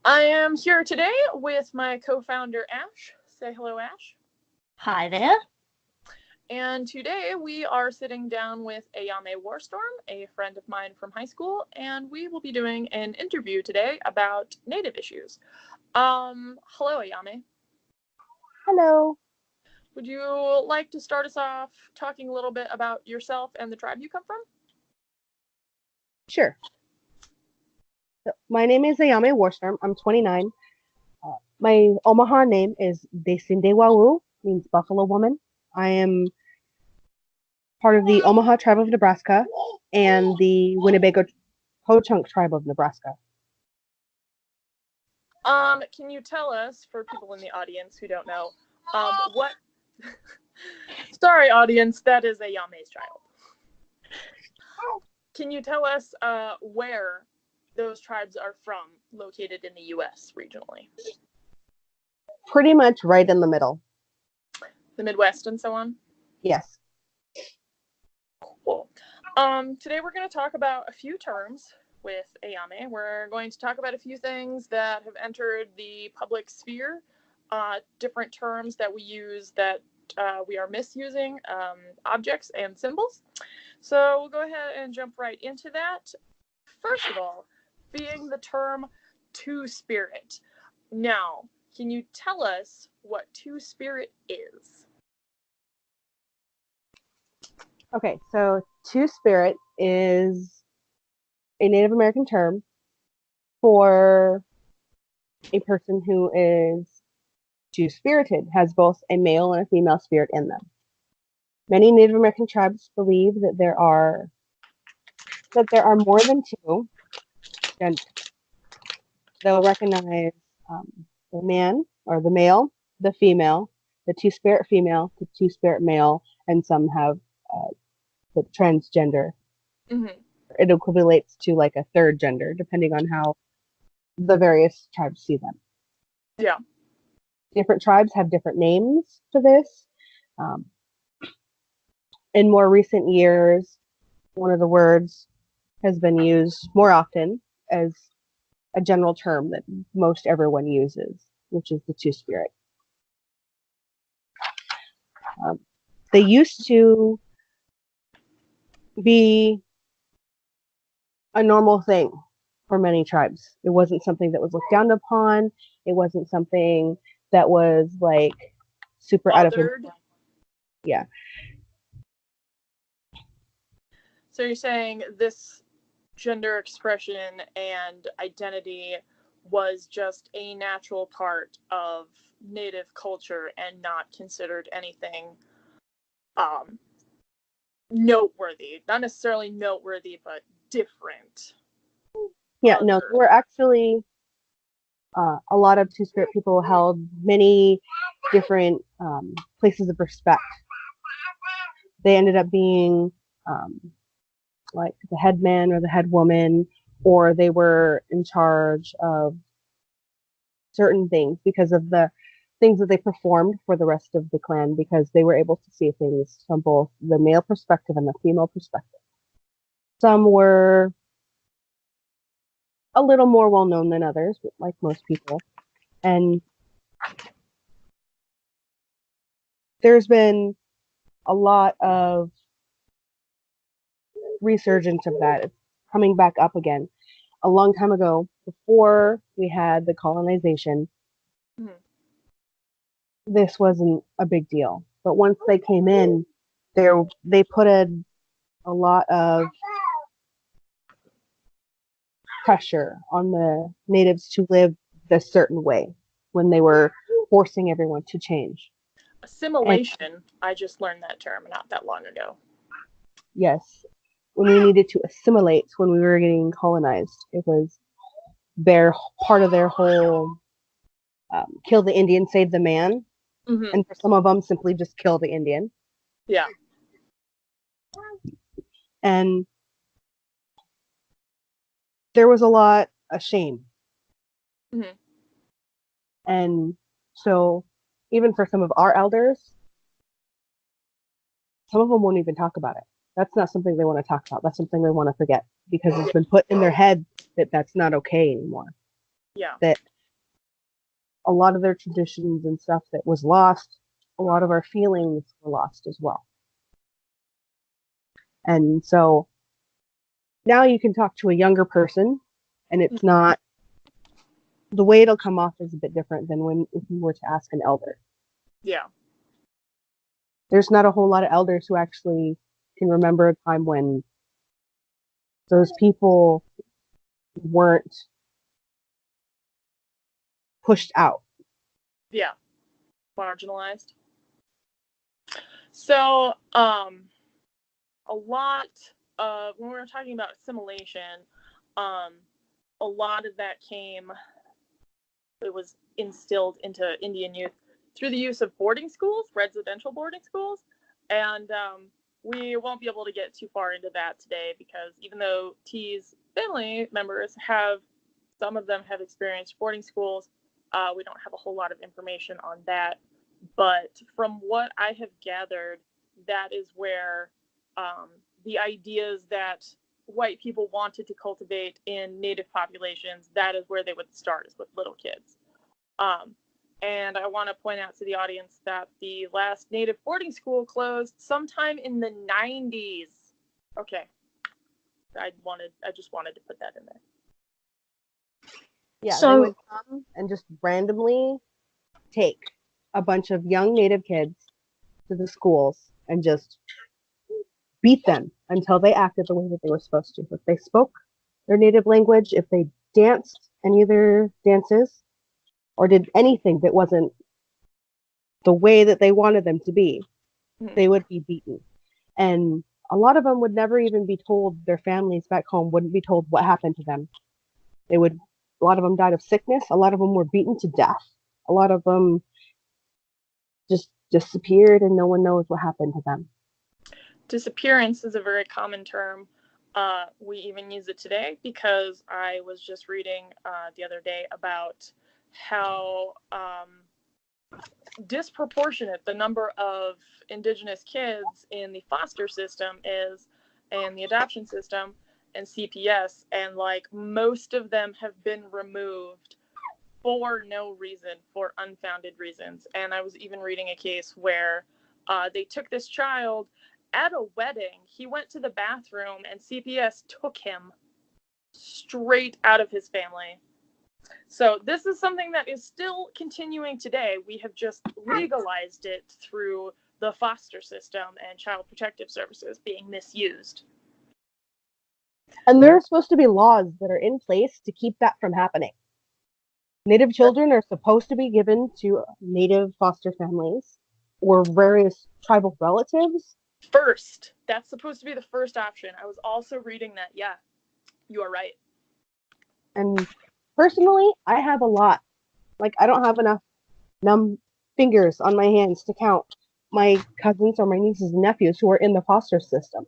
I am here today with my co-founder, Ash. Say hello, Ash. Hi there. And today we are sitting down with Ayame Warstorm, a friend of mine from high school, and we will be doing an interview today about Native issues. Hello, Ayame. Hello. Would you like to start us off talking a little bit about yourself and the tribe you come from? Sure. So, my name is Ayame Warstorm. I'm 29. My Omaha name is Desindewawu, means buffalo woman. I am part of the Omaha tribe of Nebraska and the Winnebago Ho-Chunk tribe of Nebraska. Can you tell us, for people in the audience who don't know, what... Sorry, audience, that is Ayame's child. Can you tell us where those tribes are from, located in the U.S. regionally? Pretty much right in the middle. The Midwest and so on? Yes. Cool. Today we're going to talk about a few terms with Ayame. We're going to talk about a few things that have entered the public sphere, different terms that we use that we are misusing, objects and symbols. So we'll go ahead and jump right into that. First of all, being the term two-spirit. Now, can you tell us what two-spirit is? Okay, so two-spirit is a Native American term for a person who is two-spirited, has both a male and a female spirit in them. Many Native American tribes believe that there are more than two genders. They'll recognize the man or the male, the female, the two-spirit female, the two-spirit male, and some have the transgender. Mm-hmm. It equivalates to like a third gender, depending on how the various tribes see them. Yeah. Different tribes have different names for this. In more recent years, one of the words has been used more often as a general term that most everyone uses, which is the two-spirit. They used to be a normal thing for many tribes. It wasn't something that was looked down upon. It wasn't something that was like super out of your... Yeah. So you're saying this gender expression and identity was just a natural part of Native culture and not considered anything noteworthy. Not necessarily noteworthy, but different. Yeah, no, there were actually a lot of two-spirit people held many different places of respect. They ended up being like the head man or the head woman, or they were in charge of certain things because of the things that they performed for the rest of the clan, because they were able to see things from both the male perspective and the female perspective. Some were a little more well-known than others, like most people. And there's been a lot of resurgence of that. It's coming back up again. A long time ago, before we had the colonization, this wasn't a big deal. But once they came in, they put a lot of pressure on the natives to live this certain way when they were forcing everyone to change. Assimilation, I just learned that term not that long ago. Yes. When we needed to assimilate when we were getting colonized, it was part of their whole kill the Indian, save the man. Mm-hmm. And for some of them, simply just kill the Indian. Yeah. And there was a lot of shame. Mm-hmm. And so even for some of our elders, some of them won't even talk about it. That's not something they want to talk about. That's something they want to forget, because it's been put in their head that that's not okay anymore. Yeah. That a lot of their traditions and stuff that was lost, a lot of our feelings were lost as well. And so now you can talk to a younger person, and it's not, the way it'll come off is a bit different than when if you were to ask an elder. Yeah. There's not a whole lot of elders who actually can remember a time when those people weren't pushed out. Yeah. Marginalized. So, a lot of, when we were talking about assimilation, a lot of that it was instilled into Indian youth through the use of boarding schools, residential boarding schools. And we won't be able to get too far into that today because even though T's family members some of them have experienced boarding schools, we don't have a whole lot of information on that. But from what I have gathered, that is where the ideas that white people wanted to cultivate in native populations, that is where they would start, is with little kids. And I want to point out to the audience that the last native boarding school closed sometime in the 90s. Okay. I just wanted to put that in there. Yeah, so, they would come and just randomly take a bunch of young native kids to the schools and just beat them until they acted the way that they were supposed to. If they spoke their native language, if they danced any of their dances, or did anything that wasn't the way that they wanted them to be, they would be beaten. And a lot of them would never even be told, their families back home wouldn't be told what happened to them. A lot of them died of sickness. A lot of them were beaten to death. A lot of them just disappeared and no one knows what happened to them. Disappearance is a very common term. We even use it today because I was just reading the other day about how disproportionate the number of indigenous kids in the foster system is, and the adoption system, and CPS, and like most of them have been removed for no reason, for unfounded reasons. And I was even reading a case where they took this child at a wedding. He went to the bathroom and CPS took him straight out of his family. So this is something that is still continuing today. We have just legalized it through the foster system and child protective services being misused. And there are supposed to be laws that are in place to keep that from happening. Native children are supposed to be given to native foster families or various tribal relatives. First, that's supposed to be the first option. I was also reading that. Yeah, you are right. And personally, I have a lot. Like, I don't have enough numb fingers on my hands to count my cousins or my nieces and nephews who are in the foster system.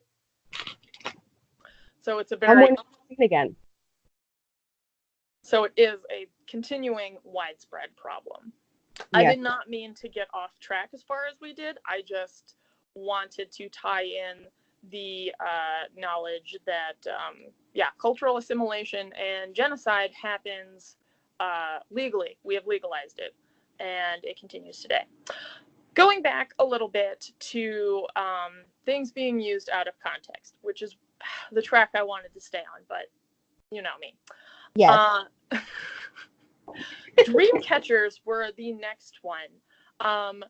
So it's a very... again. So it is a continuing widespread problem. Yes. I did not mean to get off track as far as we did. I just wanted to tie in the knowledge that, cultural assimilation and genocide happens legally. We have legalized it, and it continues today. Going back a little bit to things being used out of context, which is the track I wanted to stay on, but you know me. Yes. Dreamcatchers were the next one.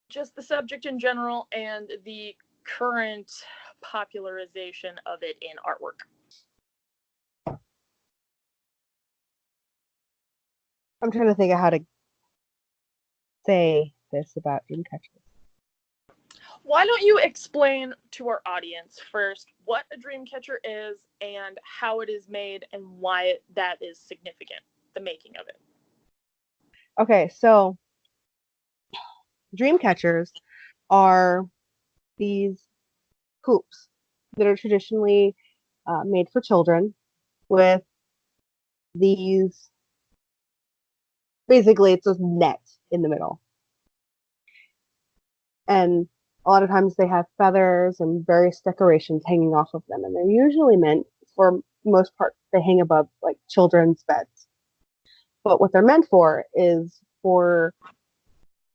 Just the subject in general and the current popularization of it in artwork. I'm trying to think of how to say this about Dreamcatchers. Why don't you explain to our audience first what a Dreamcatcher is and how it is made and why that is significant, the making of it. Okay, so Dreamcatchers are these hoops that are traditionally made for children with these, basically it's a net in the middle. And a lot of times they have feathers and various decorations hanging off of them. And they're usually meant, for the most part, they hang above like children's beds. But what they're meant for is for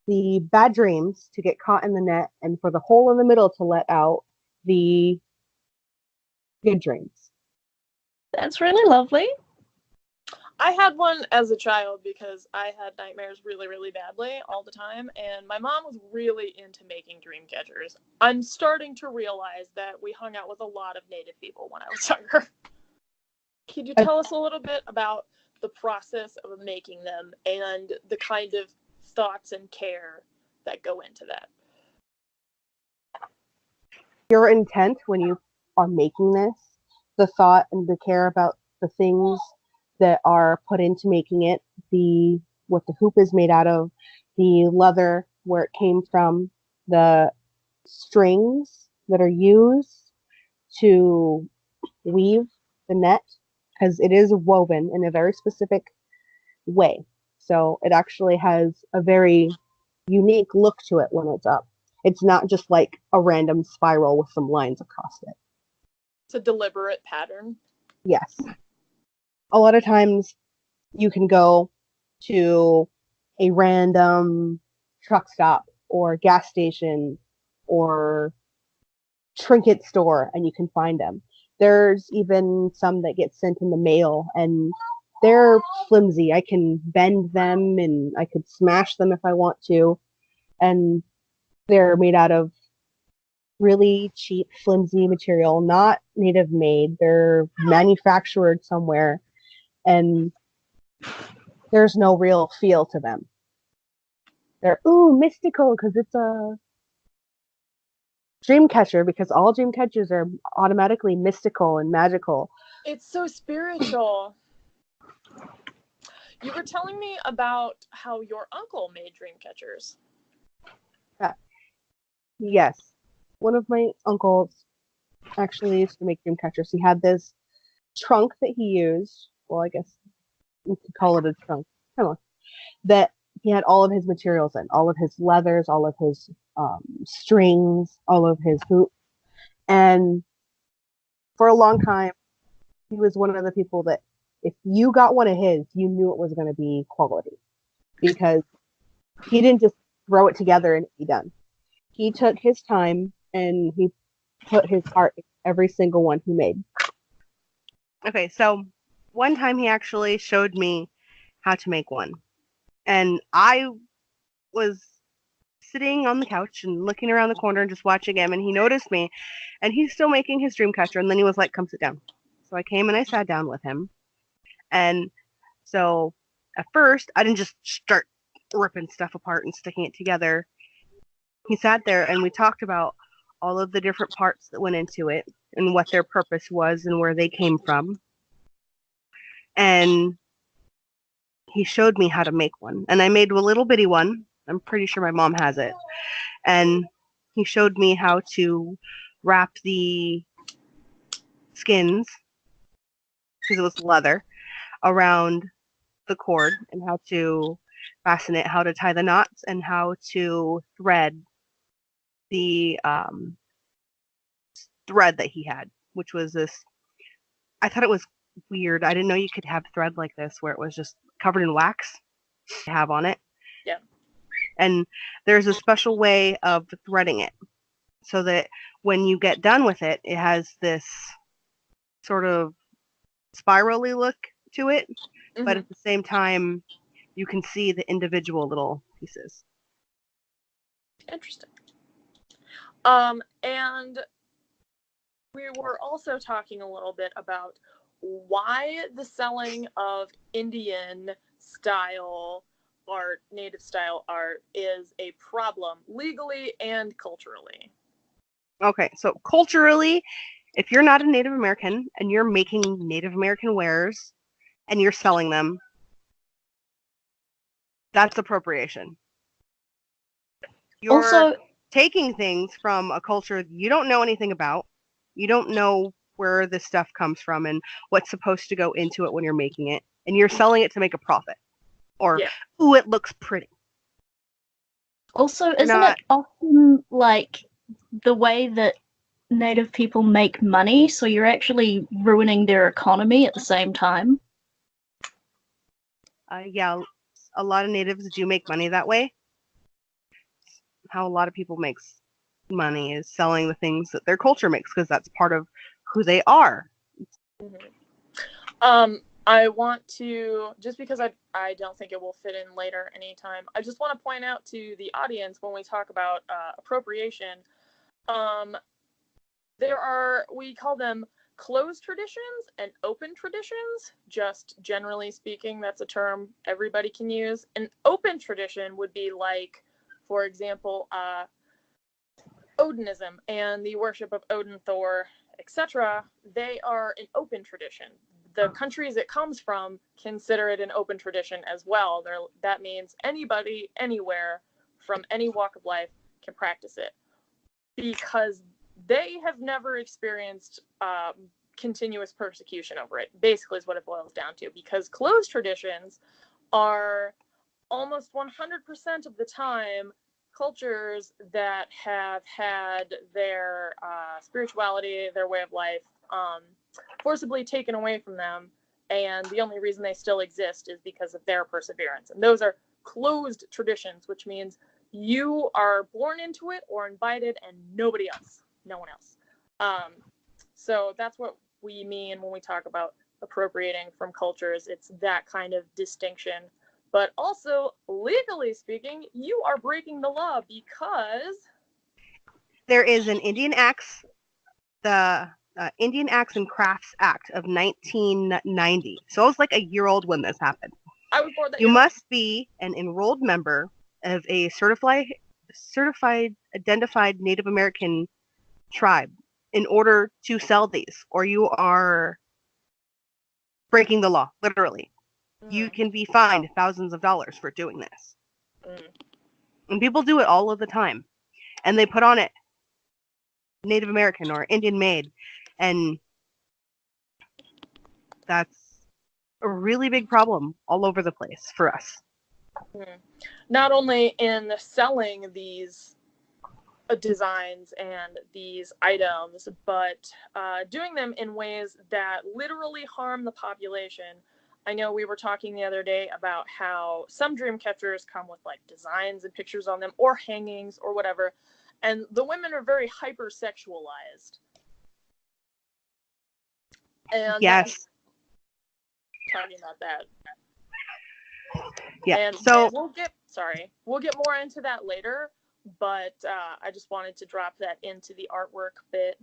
the bad dreams to get caught in the net and for the hole in the middle to let out the good dreams. That's really lovely. I had one as a child because I had nightmares really, really badly all the time, and my mom was really into making dream catchers. I'm starting to realize that we hung out with a lot of Native people when I was younger. Could you tell us a little bit about the process of making them and the kind of thoughts and care that go into that? Your intent when you are making this, the thought and the care about the things that are put into making it, the what the hoop is made out of, the leather, where it came from, the strings that are used to weave the net, because it is woven in a very specific way. So it actually has a very unique look to it when it's up. It's not just like a random spiral with some lines across it. It's a deliberate pattern. Yes. A lot of times you can go to a random truck stop or gas station or trinket store and you can find them. There's even some that get sent in the mail and they're flimsy. I can bend them and I could smash them if I want to. And they're made out of really cheap, flimsy material, not native made. They're manufactured somewhere and there's no real feel to them. They're, mystical because it's a dream catcher, because all dream catchers are automatically mystical and magical. It's so spiritual. You were telling me about how your uncle made dream catchers. Yes. One of my uncles actually used to make dream catchers. He had this trunk that he used. Well, I guess you could call it a trunk. Come on. That he had all of his materials in, all of his leathers, all of his strings, all of his hoops. And for a long time, he was one of the people that if you got one of his, you knew it was going to be quality. Because he didn't just throw it together and be done. He took his time and he put his heart in every single one he made. Okay, so one time he actually showed me how to make one. And I was sitting on the couch and looking around the corner and just watching him, and he noticed me, and he's still making his dream catcher, and then he was like, come sit down. So I came and I sat down with him. And so at first, I didn't just start ripping stuff apart and sticking it together. He sat there and we talked about all of the different parts that went into it and what their purpose was and where they came from. And he showed me how to make one. And I made a little bitty one. I'm pretty sure my mom has it. And he showed me how to wrap the skins, because it was leather, around the cord and how to fasten it, how to tie the knots, and how to thread the thread that he had, which was this. I thought it was weird. I didn't know you could have thread like this where it was just covered in wax to have on it. Yeah. And there's a special way of threading it so that when you get done with it, it has this sort of spirally look to it, but at the same time, you can see the individual little pieces. Interesting. And we were also talking a little bit about why the selling of Indian style art, native style art, is a problem legally and culturally. Okay, so culturally, if you're not a Native American and you're making Native American wares and you're selling them, that's appropriation. You're also taking things from a culture you don't know anything about. You don't know where this stuff comes from and what's supposed to go into it when you're making it, and you're selling it to make a profit. Or, ooh, it looks pretty. Also, isn't it often like the way that Native people make money, so you're actually ruining their economy at the same time? Yeah, a lot of natives do make money that way. How a lot of people makes money is selling the things that their culture makes, because that's part of who they are. Mm-hmm. I want to, just because I don't think it will fit in later anytime, I just want to point out to the audience when we talk about appropriation, we call them closed traditions and open traditions. Just generally speaking, that's a term everybody can use. An open tradition would be like, for example, Odinism and the worship of Odin, Thor, etc. They are an open tradition. The countries it comes from consider it an open tradition as well. That means anybody, anywhere, from any walk of life can practice it, because they have never experienced continuous persecution over it, basically is what it boils down to. Because closed traditions are almost 100% of the time cultures that have had their spirituality, their way of life, forcibly taken away from them, and the only reason they still exist is because of their perseverance. And those are closed traditions, which means you are born into it or invited, and nobody else, no one else. So that's what we mean when we talk about appropriating from cultures. It's that kind of distinction. But also, legally speaking, you are breaking the law, because there is an Indian Acts, the Indian Acts and Crafts Act of 1990. So I was like a year old when this happened. I was born that You year. must be an enrolled member of a certified identified Native American tribe in order to sell these, or you are breaking the law, literally. You can be fined thousands of dollars for doing this. And people do it all of the time. And they put on it Native American or Indian made. And that's a really big problem all over the place for us. Not only in selling these designs and these items, but doing them in ways that literally harm the population. I know we were talking the other day about how some dream catchers come with like designs and pictures on them, or hangings or whatever, and the women are very hypersexualized. And yes, talking about that. Yeah. And so we'll get more into that later, but I just wanted to drop that into the artwork bit.